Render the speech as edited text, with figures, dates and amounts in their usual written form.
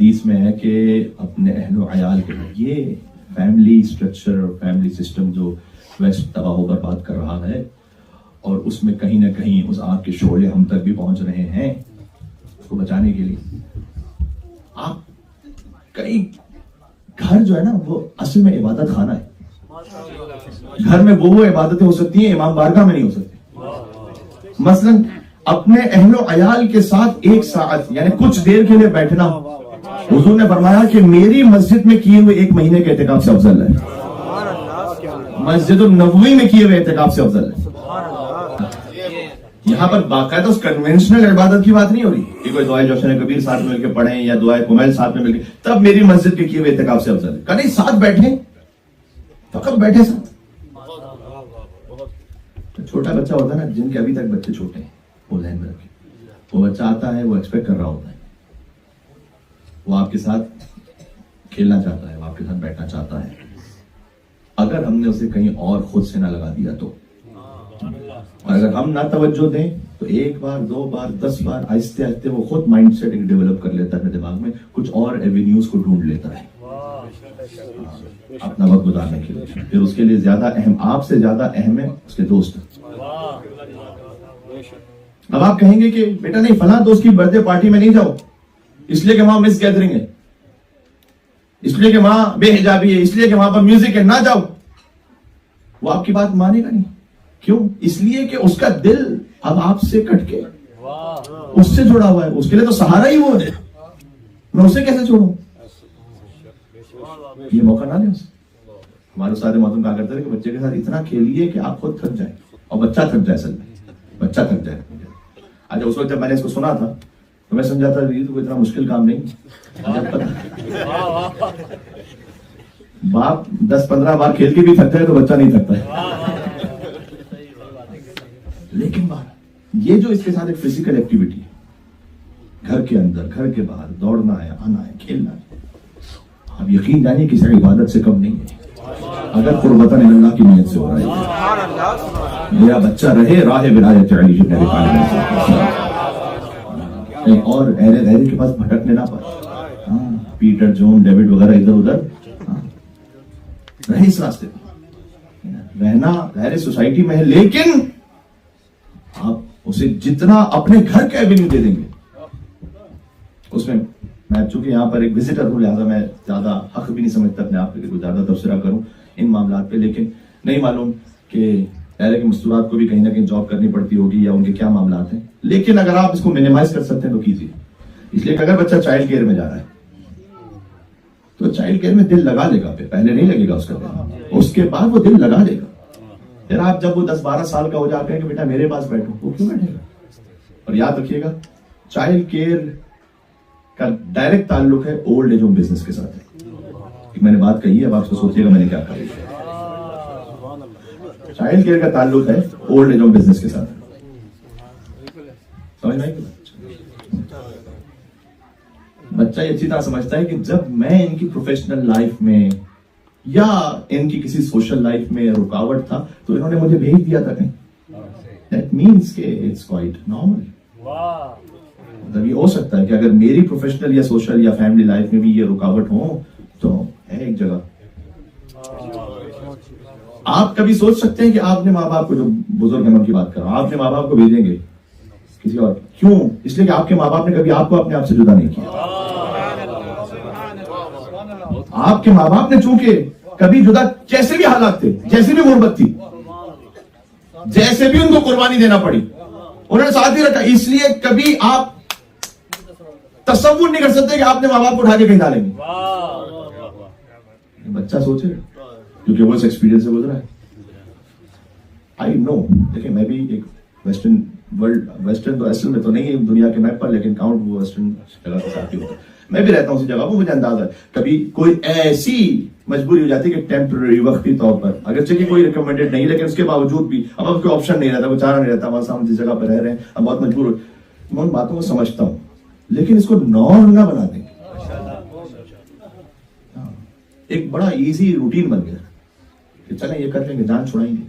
हदीस में है कि अपने अहलो अयाल के ये फैमिली स्ट्रक्चर और फैमिली सिस्टम जो वेस्ट तबाह होकर बात कर रहा है, और उसमें कहीं ना कहीं उस आग के शोले हम तक भी पहुंच रहे हैं, उसको बचाने के लिए आप कई घर जो है ना वो असल में इबादत खाना है। घर में वो इबादतें हो सकती हैं, इमाम बारगाह में नहीं हो सकती। मसलन अपने अहलो अयाल के साथ एक साथ यानी कुछ देर के लिए बैठना, हुजूर ने फरमाया कि मेरी मस्जिद में किए हुए एक महीने के एहतिकाफ से अफजल है, मस्जिद नबवी में किए हुए एहतिकाफ से अफजल है। यहाँ पर बाकायदा उस कन्वेंशनल इबादत की बात नहीं हो रही कि कोई दुआए जोशन कबीर साथ में मिलकर पढ़े या दुआए कुमैल साथ में मिलकर, तब मेरी मस्जिद के किए हुए एहतिकाफ से अफजल है। कहीं साथ बैठे तो कब बैठे साथ। तो छोटा बच्चा होता है ना, जिनके अभी तक बच्चे छोटे हैं, वो ध्यान में रखें। वो बच्चा आता है, वो एक्सपेक्ट कर रहा होता है, वो आपके साथ खेलना चाहता है, वो आपके साथ बैठना चाहता है। अगर हमने उसे कहीं और खुद से ना लगा दिया तो, और अगर हम ना तवज्जो दें तो एक बार, दो बार, 10 बार आहिस्ते आहिस्ते वो खुद माइंड सेट डेवलप कर लेता है, दिमाग में कुछ और एवेन्यूज को ढूंढ लेता है अपना वक्त गुजारने के लिए। फिर उसके लिए ज्यादा अहम, आपसे ज्यादा अहम है उसके दोस्त। अब आप कहेंगे कि बेटा नहीं, फला दोस्त की बर्थडे पार्टी में नहीं जाओ इसलिए कि वहां मिस गैदरिंग है, इसलिए कि वहां बेहिजाबी है, इसलिए कि वहां पर म्यूजिक है, ना जाओ। वो आपकी बात मानेगा नहीं। क्यों? इसलिए कि उसका दिल अब आपसे कट के उससे जुड़ा हुआ है, उसके लिए तो सहारा ही वो है। मैं उसे कैसे छोड़ूं? ये मौका ना दें उसे। हमारे उस्ताद मोहतरम कहा करते थे कि बच्चे के साथ इतना खेलिए कि आप खुद थक जाए और बच्चा थक जाए। असल में बच्चा थक जाए। अच्छा, उस वक्त जब मैंने इसको सुना था तो मैं समझा था ये तो इतना मुश्किल काम नहीं। जब पता बाप 10-15 बार खेल के भी थक जाए तो बच्चा नहीं थकता है। लेकिन ये जो इसके साथ एक फिजिकल एक्टिविटी है, घर के अंदर, घर के बाहर, दौड़ना है, आना है, खेलना है, अब यकीन जानिए किसी इबादत से कम नहीं है अगर कुर्बतन इल्लाह की नीयत से हो रहा है। मेरा बच्चा रहे राह विलायत अली और अहले के पास भटकने ना पाए। पीटर, जॉन, डेविड वगैरह इधर उधर रहे इस रास्ते पर। रहना गैर सोसाइटी में है, लेकिन आप उसे जितना अपने घर का एवेन्यू दे देंगे उसमें, मैं चूंकि यहाँ पर एक विजिटर हूं लिहाजा मैं ज्यादा हक भी नहीं समझता अपने आप पे कुछ ज्यादा तबसरा करूं इन मामलात पे, लेकिन नहीं मालूम कि अहले के मस्तूरात को भी कहीं ना कहीं जॉब करनी पड़ती होगी या उनके क्या मामलात हैं। लेकिन अगर आप इसको मिनिमाइज कर सकते हैं तो कीजिए। इसलिए अगर बच्चा चाइल्ड केयर में जा रहा है तो चाइल्ड केयर में दिल लगा लेगा, पहले नहीं लगेगा उसका दिल, उसके बाद वो दिल लगा लेगा। फिर आप जब वो 10-12 साल का हो जाते हैं कि बेटा मेरे पास बैठो, वो क्यों बैठेगा? और याद रखिएगा चाइल्ड केयर का डायरेक्ट ताल्लुक है ओल्ड एज होम बिजनेस के साथ। मैंने बात कही है, अब आप सोचिएगा मैंने क्या कहा। चाइल्ड केयर का ताल्लुक है ओल्ड एज होम बिजनेस के साथ। समझ में आई? बच्चा ये अच्छी तरह समझता है कि जब मैं इनकी प्रोफेशनल लाइफ में या इनकी किसी सोशल लाइफ में रुकावट था तो इन्होंने मुझे भेज दिया था कहीं। दैट मीन्स के इट्स क्वाइट नॉर्मल। मतलब ये हो सकता है कि अगर मेरी प्रोफेशनल या सोशल या फैमिली लाइफ में भी ये रुकावट हो तो है एक जगह। आप कभी सोच सकते हैं कि आपने माँ बाप को, जो बुजुर्ग हैं उनकी बात कर रहा हूं, आपने माँ बाप को भेजेंगे किसी और? क्यों? इसलिए कि आपके माँ बाप ने कभी आपको अपने आप से जुदा नहीं किया। आपके माँ बाप ने चूंकि कभी जुदा, जैसे भी हालात थे, जैसी भी गुर्बत थी, जैसे भी उनको कुर्बानी देना पड़ी, उन्होंने साथ ही रखा। इसलिए कभी आप तसव्वुर नहीं कर सकते कि आपने माँ बाप को उठा के कहीं डालेंगे। बच्चा सोचे क्योंकि वो इस एक्सपीरियंस से गुजरा है। आई नो, देखिए मैं भी एक वेस्टर्न वर्ल्ड, वेस्टर्न तो असल में तो नहीं है दुनिया के मैप पर, लेकिन काउंट वो वेस्टर्न जगह के साथ ही होता है। मैं भी रहता हूँ उसी जगह पर, मुझे अंदाजा है कभी कोई ऐसी मजबूरी हो जाती है कि टेम्पररी वक्ती तौर पर, अगर चलिए कोई रिकमेंडेड नहीं, लेकिन उसके बावजूद भी अब कोई ऑप्शन नहीं रहता, कोई चारा नहीं रहता, वहां सामने जिस जगह पर रह रहे हैं अब बहुत मजबूर हो। मैं उन बातों को समझता हूँ, लेकिन इसको नॉर्म ना बना देंगे। एक बड़ा इजी रूटीन बन गया कि चलें ये कर लेंगे, जान छुड़ाएंगे।